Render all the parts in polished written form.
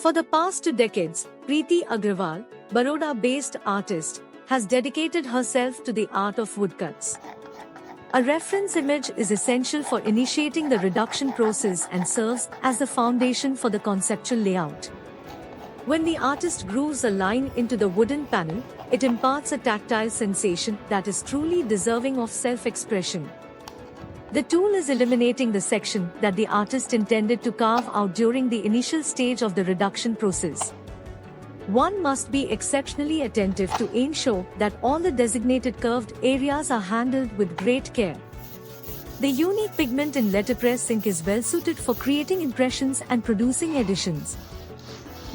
For the past 2 decades, Preeti Agrawal, Baroda-based artist, has dedicated herself to the art of woodcuts. A reference image is essential for initiating the reduction process and serves as the foundation for the conceptual layout. When the artist grooves a line into the wooden panel, it imparts a tactile sensation that is truly deserving of self-expression. The tool is eliminating the section that the artist intended to carve out during the initial stage of the reduction process. One must be exceptionally attentive to ensure that all the designated curved areas are handled with great care. The unique pigment in letterpress ink is well suited for creating impressions and producing additions.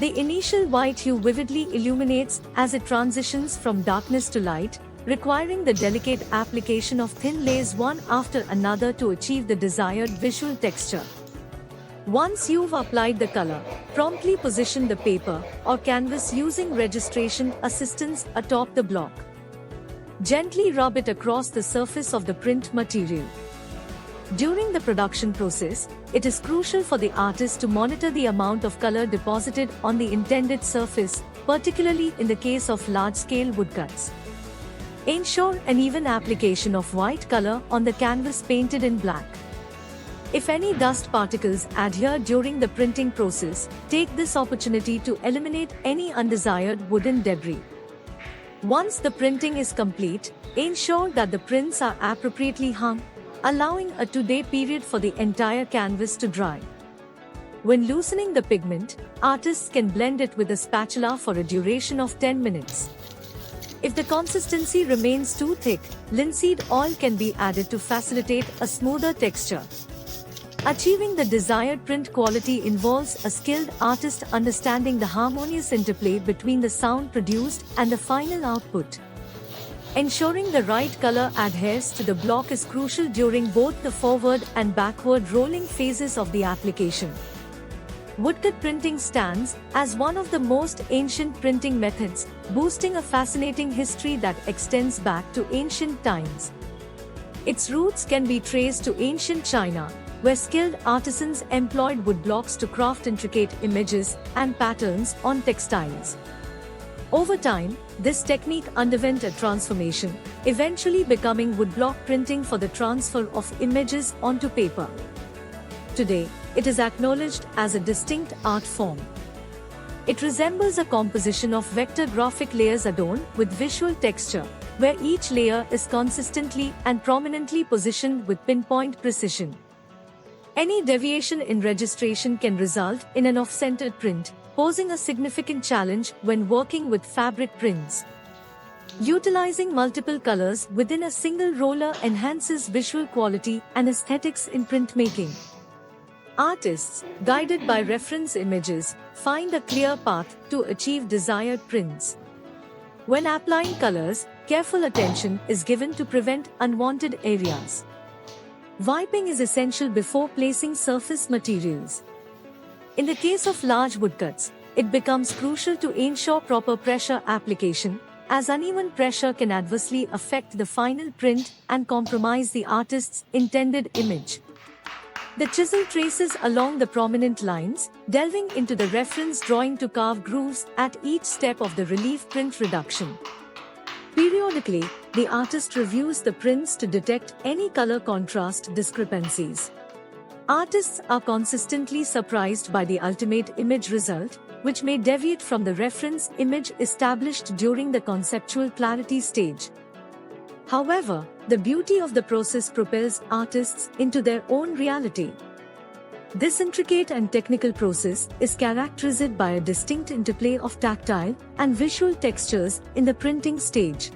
The initial white hue vividly illuminates as it transitions from darkness to light, requiring the delicate application of thin layers one after another to achieve the desired visual texture. Once you've applied the color, promptly position the paper or canvas using registration assistance atop the block. Gently rub it across the surface of the print material. During the production process, it is crucial for the artist to monitor the amount of color deposited on the intended surface, particularly in the case of large-scale woodcuts. Ensure an even application of white color on the canvas painted in black. If any dust particles adhere during the printing process, take this opportunity to eliminate any undesired wooden debris. Once the printing is complete, ensure that the prints are appropriately hung, allowing a 2-day period for the entire canvas to dry. When loosening the pigment, artists can blend it with a spatula for a duration of 10 minutes. If the consistency remains too thick, linseed oil can be added to facilitate a smoother texture. Achieving the desired print quality involves a skilled artist understanding the harmonious interplay between the sound produced and the final output. Ensuring the right color adheres to the block is crucial during both the forward and backward rolling phases of the application. Woodcut printing stands as one of the most ancient printing methods, boasting a fascinating history that extends back to ancient times. Its roots can be traced to ancient China, where skilled artisans employed woodblocks to craft intricate images and patterns on textiles. Over time, this technique underwent a transformation, eventually becoming woodblock printing for the transfer of images onto paper. Today, it is acknowledged as a distinct art form. It resembles a composition of vector graphic layers adorned with visual texture, where each layer is consistently and prominently positioned with pinpoint precision. Any deviation in registration can result in an off-centered print, posing a significant challenge when working with fabric prints. Utilizing multiple colors within a single roller enhances visual quality and aesthetics in printmaking. Artists, guided by reference images, find a clear path to achieve desired prints. When applying colors, careful attention is given to prevent unwanted areas. Wiping is essential before placing surface materials. In the case of large woodcuts, it becomes crucial to ensure proper pressure application, as uneven pressure can adversely affect the final print and compromise the artist's intended image. The chisel traces along the prominent lines, delving into the reference drawing to carve grooves at each step of the relief print reduction. Periodically, the artist reviews the prints to detect any color contrast discrepancies. Artists are consistently surprised by the ultimate image result, which may deviate from the reference image established during the conceptual clarity stage. However, the beauty of the process propels artists into their own reality. This intricate and technical process is characterized by a distinct interplay of tactile and visual textures in the printing stage.